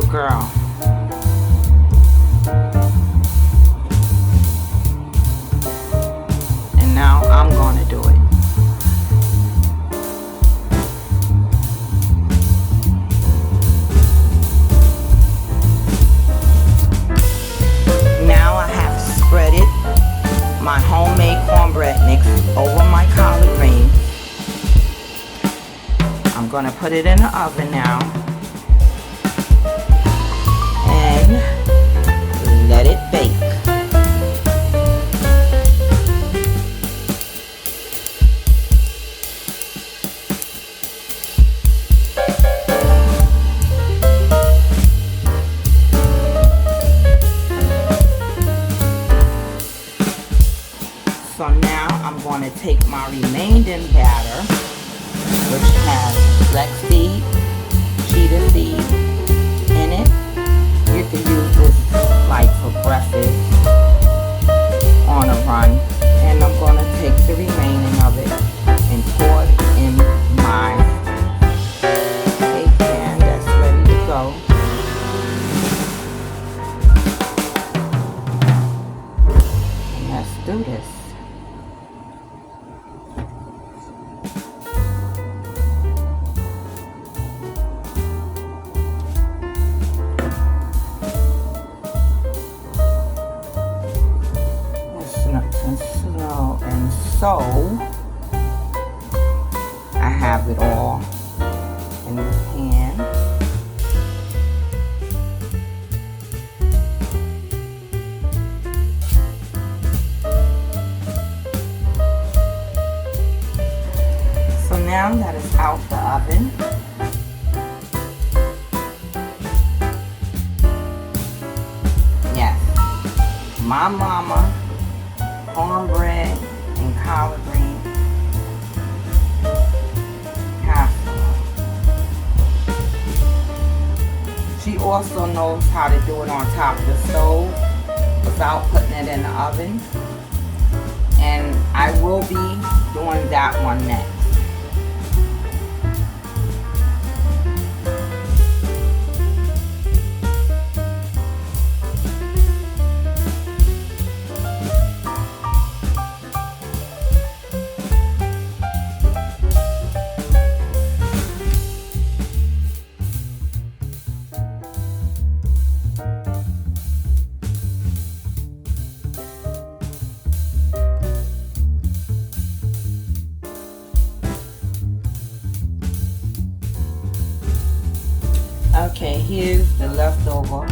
girl. And now I'm gonna do it. Now I have spreaded my homemade cornbread mix over my collard greens. I'm gonna put it in the oven now and let it bake. So now I'm going to take my remaining batter, which has flaxseed, chia seed in it. You can use this like for breakfast on a run. And I'm going to take the remaining of it and pour it in my cake pan that's ready to go. And let's do this. And so I have it all in the pan. So now that it's out the oven, yes, my mama cornbread and collard green casserole. She also knows how to do it on top of the stove without putting it in the oven. And I will be doing that one next. Okay, here's the leftover